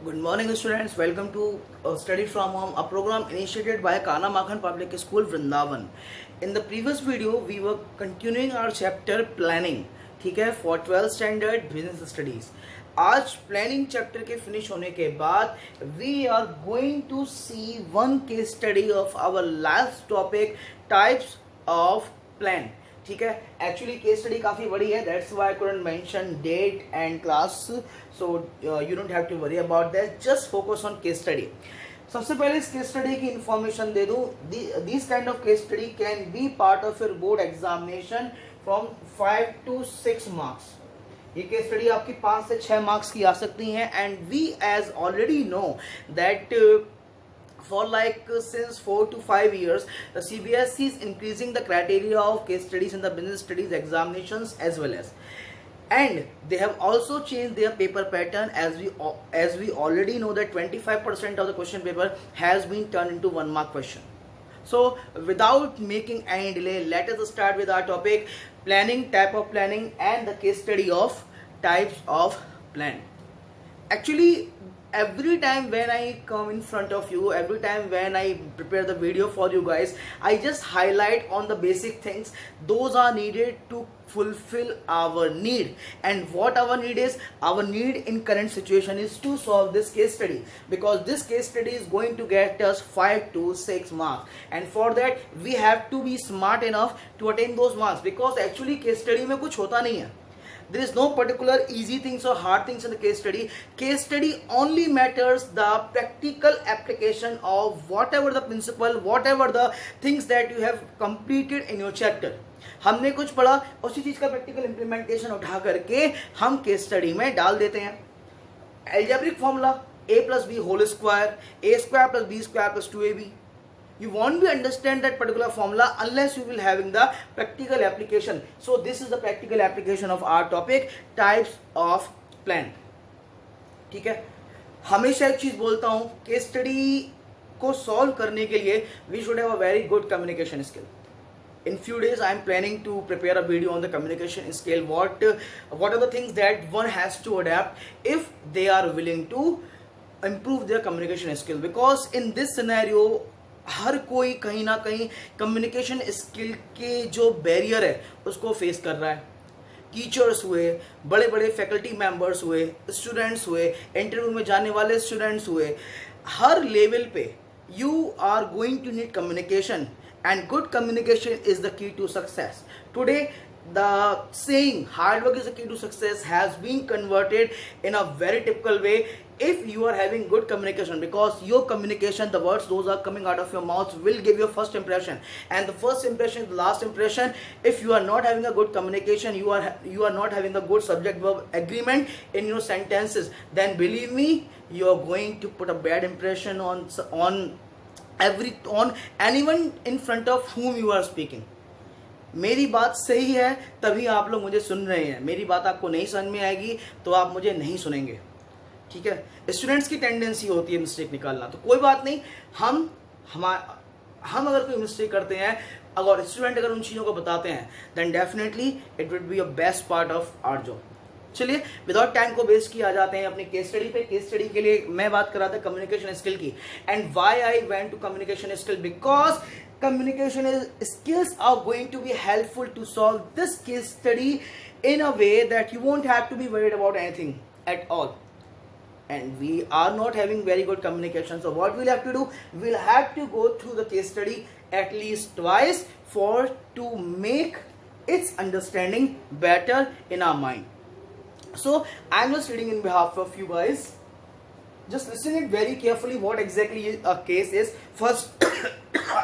Good morning, students. Welcome to Study from Home, a program initiated by Kana Makhan Public School, Vrindavan. In the previous video, we were continuing our chapter planning, ठीक है, for 12th standard business studies. आज planning chapter के finish होने के बाद we are going to see one case study of our last topic types of plan. ठीक है, actually case study काफ़ी बड़ी है, that's why I couldn't mention date and class, so you don't have to worry about that, just focus on case study. सबसे पहले इस केस स्टडी की इंफॉर्मेशन दे दूं. This kind of case study can be part of your board examination from 5 to 6 marks. ये case study आपकी 5 से 6 मार्क्स की आ सकती हैं. And we as already know that for like since 4 to 5 years the CBSE is increasing the criteria of case studies in the business studies examinations as well as, and they have also changed their paper pattern as we already know that 25% of the question paper has been turned into 1 mark question. So without making any delay, let us start with our topic planning, type of planning and the case study of types of plan. Actually, every time when I come in front of you, every time when I prepare the video for you guys, I just highlight on the basic things those are needed to fulfill our need. And what our need is, our need in current situation is to solve this case study, because this case study is going to get us 5 to 6 marks, and for that we have to be smart enough to attain those marks, because actually case study में कुछ होता नहीं है. There is no particular easy things or hard things in the case study. Case study only matters the practical application of whatever the principle, whatever the things that you have completed in your chapter. हमने कुछ पढ़ा, उसी चीज का practical implementation उठा करके हम case study में डाल देते हैं. Algebraic formula a plus b whole square, a square plus b square plus 2ab. You won't be understand that particular formula unless you will having the practical application. So this is the practical application of our topic types of plan. ठीक है, हमेशा एक चीज बोलता हूं, case study को solve करने के लिए we should have a very good communication skill. In few days I am planning to prepare a video on the communication skill. What are the things that one has to adapt if they are willing to improve their communication skill, because in this scenario हर कोई कहीं ना कहीं communication skill के जो barrier है उसको face कर रहा है. टीचर्स हुए, बड़े बड़े फैकल्टी मेंबर्स हुए, स्टूडेंट्स हुए, इंटरव्यू में जाने वाले स्टूडेंट्स हुए, हर लेवल पे you are going to need communication, and good communication is the key to success. Today the saying hard work is the key to success has been converted in a very typical way if you are having good communication, because your communication, the words those are coming out of your mouth will give your first impression, and the first impression is the last impression. If you are not having a good communication, you are not having a good subject verb agreement in your sentences, then believe me, you are going to put a bad impression on anyone in front of whom you are speaking. मेरी बात सही है तभी आप लोग मुझे सुन रहे हैं, मेरी बात आपको नहीं समझ में आएगी तो आप मुझे नहीं सुनेंगे. ठीक है, स्टूडेंट्स की टेंडेंसी होती है मिस्टेक निकालना, तो कोई बात नहीं, हम अगर कोई मिस्टेक करते हैं, अगर स्टूडेंट अगर उन चीज़ों को बताते हैं, then definitely it will be a best part of our job. चलिए विदाउट टाइम को वेस्ट किया जाते हैं अपनी केस स्टडी पे. केस स्टडी के लिए मैं बात कर रहा था कम्युनिकेशन स्किल की, and why I went to communication skill, because communication skills are going to be helpful to solve this case study in a way that you won't have to be worried about anything at all. And we are not having very good communication, so what we'll have to do, we'll have to go through the case study at least twice to make its understanding better in our mind. So I'm just reading in behalf of you guys. Just listen it very carefully what exactly a case is. First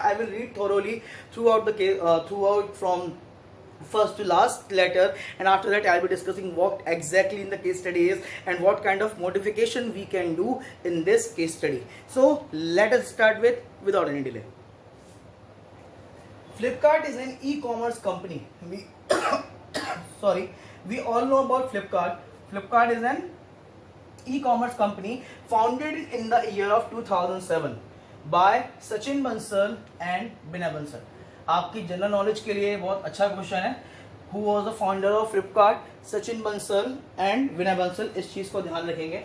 I will read thoroughly throughout the case, throughout from first to last letter, and after that I'll be discussing what exactly in the case study is and what kind of modification we can do in this case study. So let us start without any delay. Flipkart is an e-commerce company. We all know about Flipkart. Flipkart is an e-commerce company founded in the year of 2007 by Sachin Bansal and Binay Bansal. आपकी general knowledge के लिए बहुत अच्छा question है. Who was the founder of Flipkart? Sachin Bansal and Binay Bansal. इस चीज़ को ध्यान रखेंगे.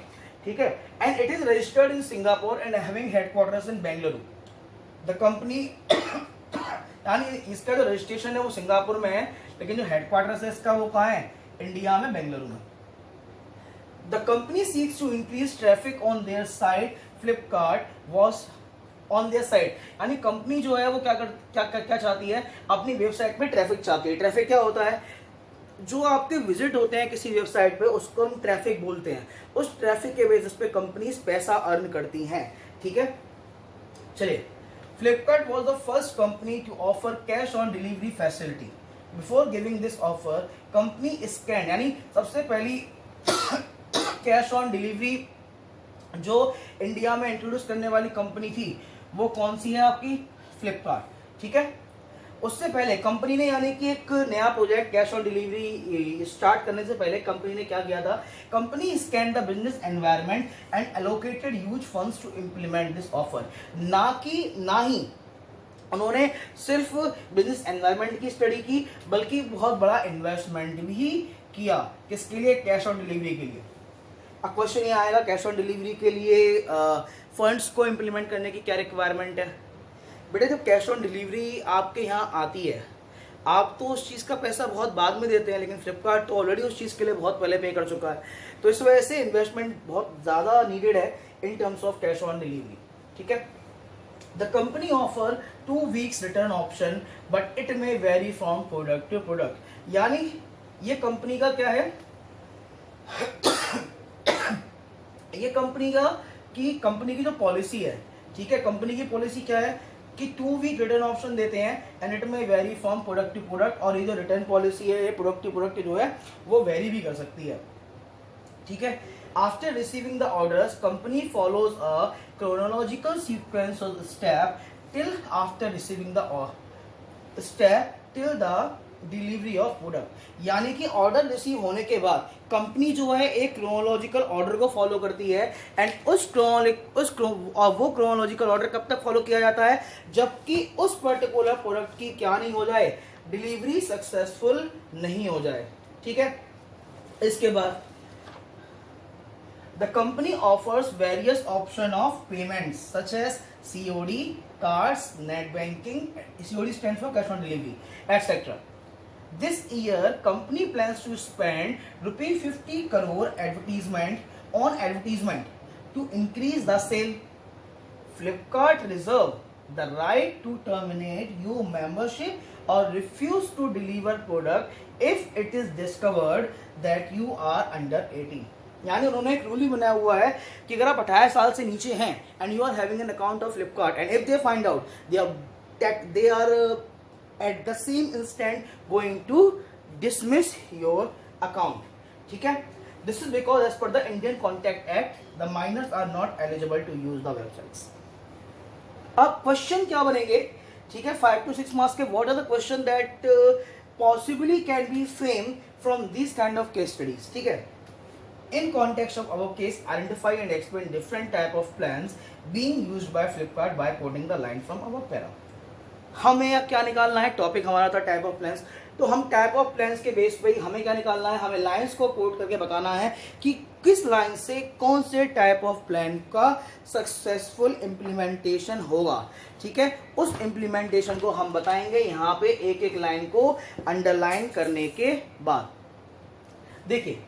ठीक है, and it is registered in Singapore and having headquarters in Bengaluru. The company यानी इसका जो रजिस्ट्रेशन है वो सिंगापुर में है, लेकिन जो हेडक्वार्टर्स है इसका वो कहाँ है, इंडिया में, बेंगलुरु में। The company seeks to increase traffic on their site, Flipkart was on their site, यानी कंपनी जो है वो क्या चाहती है, अपनी वेबसाइट पे ट्रैफिक चाहती है। ट्रैफिक क्या होता है, जो आपके विजिट होते हैं किसी वेबसाइट पे उसको हम ट्रैफिक बोलते हैं। उस ट्रैफिक के बेसिस पे कंपनीज पैसा अर्न करती हैं, ठीक है। चलिए, Flipkart was the first company to offer cash on delivery facility. Before giving this offer company scan, यानी सबसे पहली कैश ऑन डिलीवरी जो इंडिया में इंट्रोड्यूस करने वाली कंपनी थी वो कौन सी है, आपकी फ्लिपकार्ट, ठीक है। उससे पहले कंपनी ने, यानी कि एक नया project cash on delivery start करने से पहले कंपनी ने क्या किया था, company scan the business environment and allocated huge funds to implement this offer. ना ही उन्होंने सिर्फ बिजनेस एनवायरनमेंट की स्टडी की, बल्कि बहुत बड़ा इन्वेस्टमेंट भी किया। किसके लिए, कैश ऑन डिलीवरी के लिए। अब क्वेश्चन ये आएगा, कैश ऑन डिलीवरी के लिए फंड्स को इम्प्लीमेंट करने की क्या रिक्वायरमेंट है। बेटे, जब कैश ऑन डिलीवरी आपके यहाँ आती है, आप तो उस चीज़ का पैसा बहुत बाद में देते हैं, लेकिन फ्लिपकार्ट तो ऑलरेडी उस चीज़ के लिए बहुत पहले पे कर चुका है, तो इस वजह से इन्वेस्टमेंट बहुत ज़्यादा नीडेड है in terms of cash on delivery, ठीक है। The company offer 2 weeks return option but it may vary from product to product, यानी ये कंपनी का क्या है ये कंपनी की जो पॉलिसी है, ठीक है, कंपनी की पॉलिसी क्या है कि 2 वीक रिटर्न ऑप्शन देते हैं and it may vary from product to product, और ये जो रिटर्न पॉलिसी है ये प्रोडक्ट टू प्रोडक्ट जो है वो वेरी भी कर सकती है, ठीक है। After receiving the orders company follows a chronological sequence of step till after receiving the step till the delivery of product, यानी कि ऑर्डर रिसीव होने के बाद कंपनी जो है एक क्रोनोलॉजिकल ऑर्डर को फॉलो करती है, एंड वो क्रोनोलॉजिकल ऑर्डर कब तक फॉलो किया जाता है, जबकि उस पर्टिकुलर प्रोडक्ट की क्या नहीं हो जाए, डिलीवरी सक्सेसफुल नहीं हो जाए, ठीक है। इसके बाद the company offers various option of payments such as COD, cards, net banking, COD stands for cash on delivery, etcetera. This year, company plans to spend ₹50 crore on advertisement to increase the sale. Flipkart reserve the right to terminate your membership or refuse to deliver product if it is discovered that you are under 18. यानी उन्होंने एक rule ही बनाया हुआ है कि अगर आप 18 साल से नीचे हैं and you are having an account of Flipkart and if they find out they are at the same instant going to dismiss your account, ठीक है। This is because as per the Indian Contact Act the minors are not eligible to use the websites. अब question क्या बनेंगे, ठीक है, 5 to 6 marks के। What are the question that possibly can be frame from this kind of case studies, ठीक है। In context of our case, identify and explain different type of plans being used by Flipkart by quoting the line from our para. हमें अब क्या निकालना है, topic हमारा था type of plans, तो हम टाइप ऑफ प्लान्स के बेस पे हमें क्या निकालना है, हमें लाइंस को कोट करके बताना है कि किस लाइन से कौन से टाइप ऑफ प्लान का सक्सेसफुल इम्प्लीमेंटेशन होगा, ठीक है। उस इम्प्लीमेंटेशन को हम बताएंगे यहाँ पे एक एक लाइन को अंडरलाइन करने के बाद। देखिए,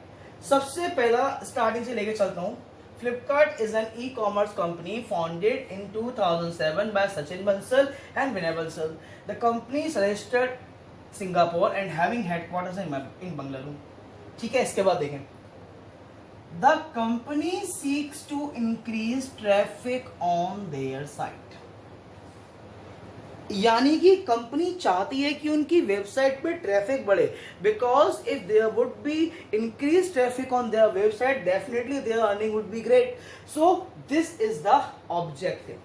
सबसे पहला स्टार्टिंग से लेके चलता हूँ। Flipkart is an e-commerce company founded in 2007 by Sachin Bansal and Vinay Bansal. The company is registered Singapore and having headquarters in Bangalore. ठीक है, इसके बाद देखें, The company seeks to increase traffic on their site. यानी कि company चाहती है कि उनकी वेबसाइट पे ट्रैफिक बढ़े, because if there would be increase traffic on their website definitely their earning would be great. So this is the objective.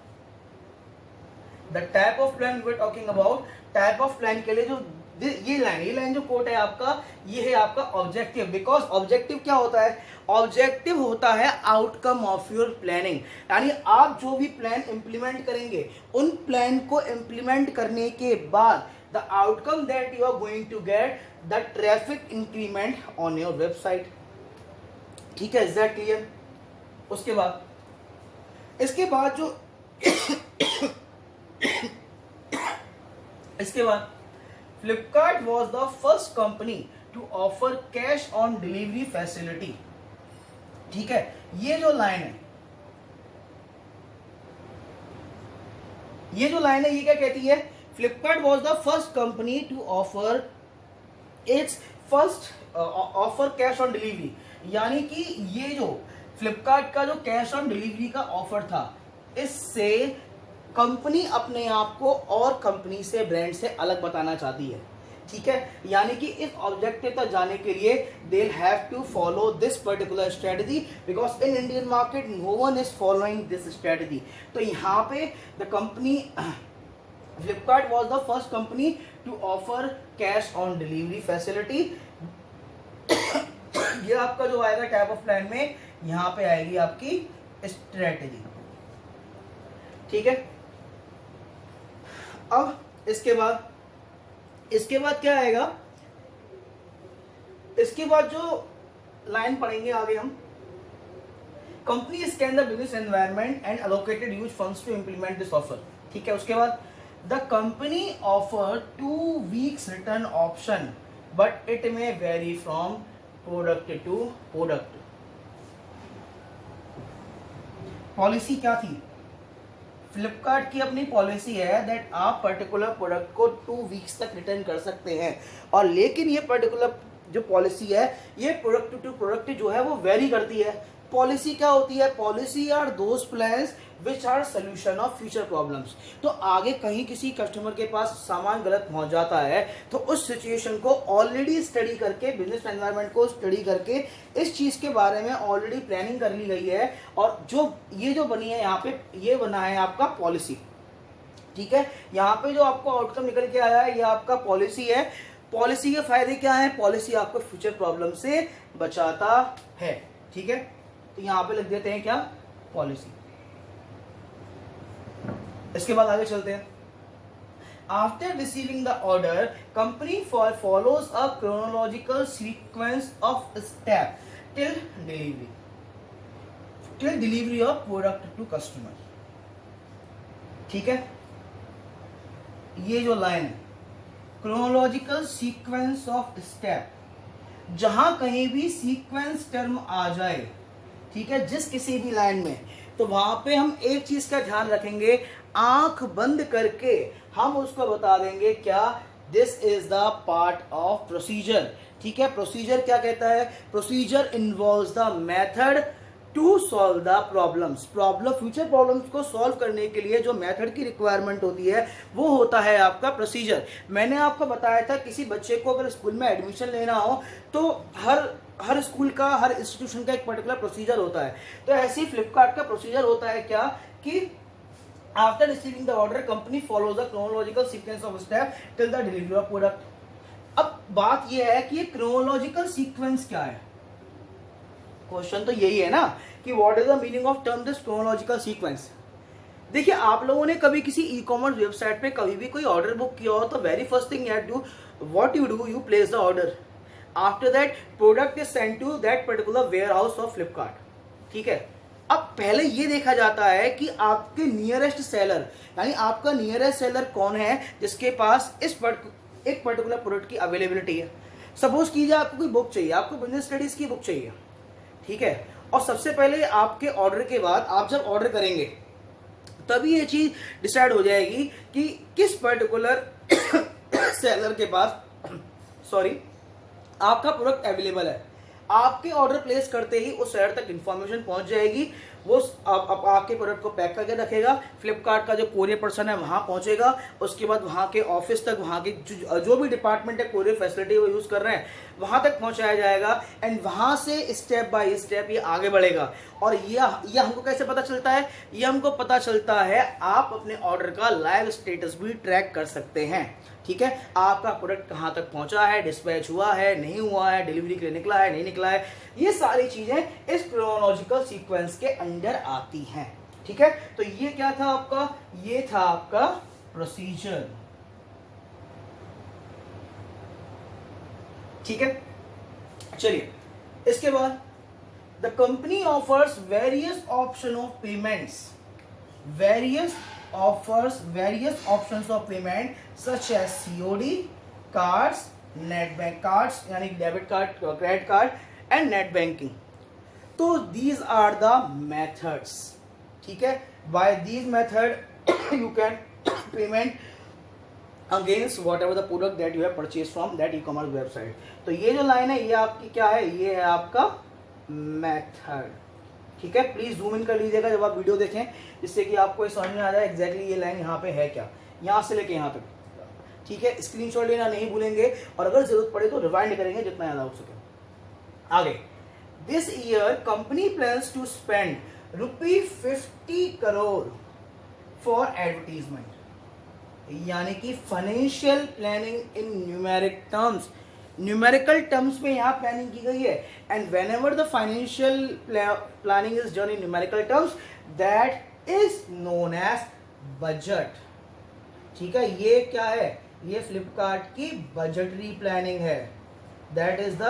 The type of plan we are talking about, type of plan के लिए जो ये line जो coat है आपका, ये है आपका ऑब्जेक्टिव। बिकॉज ऑब्जेक्टिव क्या होता है, ऑब्जेक्टिव होता है आउटकम ऑफ योर प्लानिंग, यानी आप जो भी प्लान इंप्लीमेंट करेंगे उन प्लान को इंप्लीमेंट करने के बाद the outcome that you are going to get the traffic increment on your website, ठीक है। Is that clear? उसके बाद इसके बाद जो इसके बाद Flipkart was the first company to offer cash on delivery facility. ठीक है, ये जो लाइन है, ये क्या कहती है? Flipkart was the first company to offer its first offer cash on delivery, यानी कि ये जो फ्लिपकार्ट का जो कैश ऑन डिलीवरी का ऑफर था, इससे कंपनी अपने आप को और कंपनी से, ब्रांड से अलग बताना चाहती है। ठीक है, यानी कि इस ऑब्जेक्टिव तक जाने के लिए they have to follow this particular strategy, because in Indian market no one is following this strategy. तो यहाँ पे the company Flipkart was the first company to offer cash on delivery facility. ये आपका जो आएगा टाइप ऑफ प्लान में, यहाँ पे आएगी आपकी स्ट्रेटजी। ठीक है, अब इसके बाद क्या आएगा? इसके बाद जो लाइन पढ़ेंगे आगे हम, company scan the business environment and allocated huge funds to implement this offer. ठीक है, उसके बाद the company offer 2 weeks return option but it may vary from product to product. Policy क्या थी? फ्लिपकार्ट की अपनी पॉलिसी है दैट आप पर्टिकुलर प्रोडक्ट को 2 वीक्स तक रिटर्न कर सकते हैं, और लेकिन ये पर्टिकुलर जो पॉलिसी है, ये प्रोडक्ट टू प्रोडक्ट जो है वो वेरी करती है। पॉलिसी क्या होती है? Policy are those plans which are solution of future problems. तो आगे कहीं किसी कस्टमर के पास सामान गलत पहुंच जाता है, तो उस सिचुएशन को ऑलरेडी स्टडी करके, बिजनेस एनवायरनमेंट को स्टडी करके, इस चीज़ के बारे में ऑलरेडी प्लानिंग कर ली गई है, और जो ये जो बनी है यहाँ पे, ये बना है आपका पॉलिसी। ठीक है, यहाँ पे जो आपको आउटकम निकल के आया है, ये आपका पॉलिसी है। पॉलिसी के फायदे क्या हैं? पॉलिसी आपको फ्यूचर प्रॉब्लम से बचाता है। ठीक है, तो यहाँ पे लिख देते हैं क्या? पॉलिसी। इसके बाद आगे चलते हैं। After receiving the order, company follows a chronological sequence of step till delivery of product to customer. ठीक है, ये जो लाइन है, क्रोनोलॉजिकल सीक्वेंस ऑफ स्टेप, जहां कहीं भी सीक्वेंस टर्म आ जाए, ठीक है, जिस किसी भी लाइन में, तो वहां पे हम एक चीज का ध्यान रखेंगे, आंख बंद करके हम उसको बता देंगे क्या? This is the part of procedure. ठीक है, प्रोसीजर क्या कहता है? Procedure involves the method to solve the problems. Future problems को सॉल्व करने के लिए जो मेथड की रिक्वायरमेंट होती है, वो होता है आपका प्रोसीजर। मैंने आपको बताया था, किसी बच्चे को अगर स्कूल में एडमिशन लेना हो, तो हर स्कूल का, हर इंस्टीट्यूशन का एक पर्टिकुलर प्रोसीजर होता है। तो ऐसे ही फ्लिपकार्ट का प्रोसीजर होता है क्या कि after receiving the order, company follows the chronological sequence of step till the delivery of product. अब बात यह है कि क्रोनोलॉजिकल सीक्वेंस क्या है? क्वेश्चन तो यही है ना कि what is the meaning of term this chronological sequence. देखिए, आप लोगों ने कभी किसी ई कॉमर्स वेबसाइट पे कभी भी कोई ऑर्डर बुक किया हो, तो very first thing you do, you place the order. After that product is sent to that particular warehouse of Flipkart. ठीक है, अब पहले ये देखा जाता है कि आपके नियरेस्ट सेलर, यानी आपका नियरेस्ट सेलर कौन है जिसके पास एक पर्टिकुलर प्रोडक्ट की अवेलेबिलिटी है। सपोज कीजिए आपको कोई बुक चाहिए, आपको बिजनेस स्टडीज की बुक चाहिए। ठीक है, और सबसे पहले आपके ऑर्डर के बाद, आप जब ऑर्डर करेंगे, तभी ये चीज डिसाइड हो जाएगी कि किस पर्टिकुलर सेलर के पास आपका प्रोडक्ट अवेलेबल है। आपके ऑर्डर प्लेस करते ही उस शहर तक इंफॉर्मेशन पहुंच जाएगी, वो आपके प्रोडक्ट को पैक करके रखेगा, फ्लिपकार्ट का जो कोरियर पर्सन है वहां पहुंचेगा, उसके बाद वहां के ऑफिस तक, वहां के जो भी डिपार्टमेंट है कोरियर फैसिलिटी वो यूज कर रहे हैं, वहां तक पहुंचाया जाएगा, एंड वहां से स्टेप बाय स्टेप ये आगे बढ़ेगा। और ये हमको कैसे पता चलता है? ये हमको पता चलता है, आप अपने ऑर्डर का लाइव स्टेटस भी ट्रैक कर सकते हैं। ठीक है, आपका प्रोडक्ट कहाँ तक पहुंचा है, डिस्पैच हुआ है, नहीं हुआ है, डिलीवरी के लिए निकला है, नहीं निकला है, ये सारी चीजें इस क्रोनोलॉजिकल सीक्वेंस के अंडर आती हैं। ठीक है, तो ये क्या था आपका? ये था आपका प्रोसीजर। ठीक है, चलिए इसके बाद The company offers various option of payments, offers various options of payment such as COD, cards, net bank cards यानी debit card, credit card and net banking. तो these are the methods. ठीक है, by these method you can payment against whatever the product that you have purchased from that e-commerce website. तो ये जो line है ये आपकी क्या है, ये है आपका मेथड. ठीक है, प्लीज जूम इन कर लीजिएगा जब आप वीडियो देखें, जिससे कि आपको ये समझ में आ जाए एग्जैक्टली ये लाइन यहाँ पे है क्या, यहाँ से लेके यहाँ तक. ठीक है, स्क्रीनशॉट लेना नहीं भूलेंगे और अगर जरूरत पड़े तो रिवाइंड करेंगे जितना ज़्यादा हो सके. आगे, this year company plans to spend ₹50 crore for advertisement. यानी कि financial planning in numerical terms में यहाँ प्लानिंग की गई है. And whenever the financial planning is done in numerical terms that is known as budget. ठीक है, ये क्या है, ये फ्लिपकार्ट की बजटरी प्लानिंग है. That is the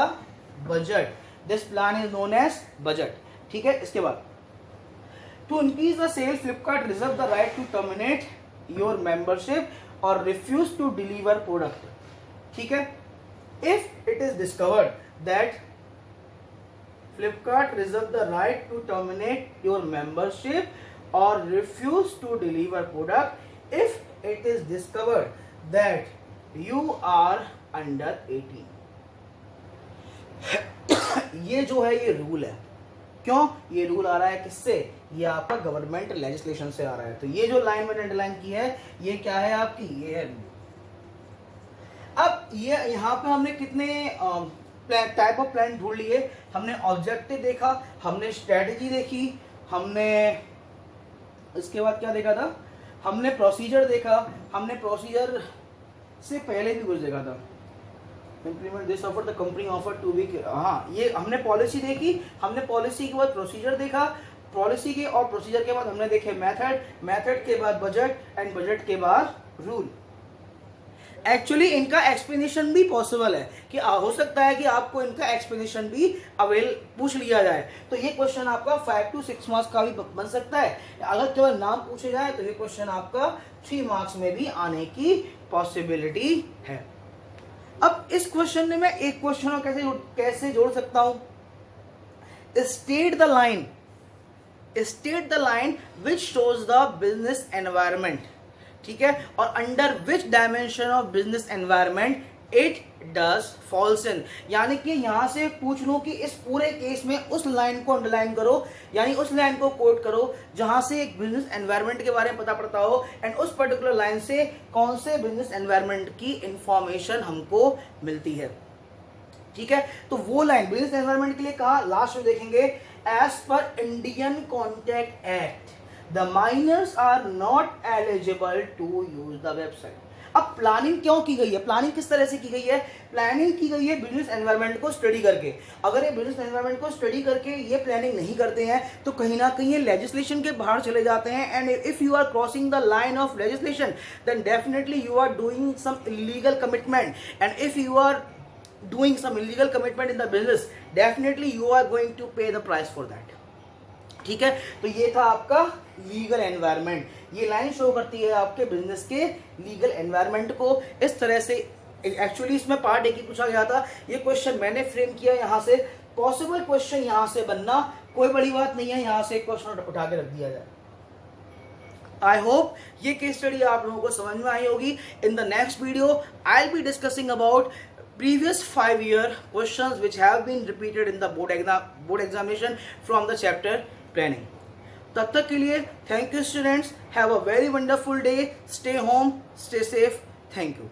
budget. This plan is known as budget. ठीक है, इसके बाद to increase the sale Flipkart reserve the right to terminate your membership और रिफ्यूज टू डिलीवर प्रोडक्ट. ठीक है, if it is discovered that Flipkart reserve the right to terminate your membership or refuse to deliver product if it is discovered that you are under 18. ये जो है ये rule है. क्यों ये rule आ रहा है, किससे, ये आपका गवर्नमेंट लेजिस्लेशन से आ रहा है. तो ये जो लाइन मैंने अंडरलाइन की है ये क्या है आपकी, ये है रूल. अब ये यहाँ पे हमने कितने टाइप ऑफ प्लान ढूंढ लिए. हमने ऑब्जेक्टिव देखा, हमने स्ट्रेटजी देखी, हमने इसके बाद क्या देखा था, हमने प्रोसीजर देखा, हमने प्रोसीजर से पहले भी कुछ देखा था. Implement this offer the company offer two week. हाँ, ये हमने पॉलिसी देखी, हमने पॉलिसी के बाद प्रोसीजर देखा, पॉलिसी के और प्रोसीजर के बाद हमने देखे मेथड, मेथड के बाद बजट एंड बजट के बाद रूल. एक्चुअली इनका एक्सप्लेनेशन भी पॉसिबल है कि हो सकता है कि आपको इनका एक्सप्लेनेशन भी पूछ लिया जाए. तो ये क्वेश्चन आपका 5 to 6 मार्क्स का भी बन सकता है. अगर केवल नाम पूछे जाए तो ये क्वेश्चन आपका 3 मार्क्स में भी आने की पॉसिबिलिटी है. अब इस क्वेश्चन में मैं एक क्वेश्चन और कैसे जोड़ सकता हूं. State the line which shows the business environment. ठीक है, और under which dimension of business environment it does falls in. यानी कि यहां से पूछ लूं कि इस पूरे केस में उस लाइन को अंडरलाइन करो, यानी उस लाइन को कोट करो जहां से एक बिजनेस एनवायरनमेंट के बारे में पता पड़ता हो एंड उस पर्टिकुलर लाइन से कौन से बिजनेस एनवायरनमेंट की इंफॉर्मेशन हमको मिलती है. ठीक है, तो वो लाइन बिजनेस एनवायरनमेंट के लिए कहा, लास्ट में देखेंगे एज पर Indian contract act the minors are not eligible to use the website. अब प्लानिंग क्यों की गई है, प्लानिंग किस तरह से की गई है, प्लानिंग की गई है बिजनेस एनवायरनमेंट को स्टडी करके. अगर ये बिजनेस एनवायरनमेंट को स्टडी करके ये प्लानिंग नहीं करते हैं तो कहीं ना कहीं ये लेजिस्लेशन के बाहर चले जाते हैं. And if you are crossing the line of legislation then definitely you are doing some illegal commitment. And if you are doing some illegal commitment in the business definitely you are going to pay the price for that. ठीक है, तो ये था आपका legal environment. ये line show करती है आपके बिजनेस के लीगल एनवायरनमेंट को. इस तरह से एक्चुअली इसमें पार्ट ए की पूछा गया था, ये क्वेश्चन मैंने फ्रेम किया यहाँ से. पॉसिबल क्वेश्चन यहाँ से बनना कोई बड़ी बात नहीं है, यहाँ से एक क्वेश्चन उठा के रख दिया जाए. आई होप ये केस स्टडी आप लोगों को समझ में आई होगी. In the next video I will be discussing about previous 5-year questions which have been repeated in the board examination from the chapter planning. तब तक के लिए thank you students, have a very wonderful day, stay home, stay safe, thank you.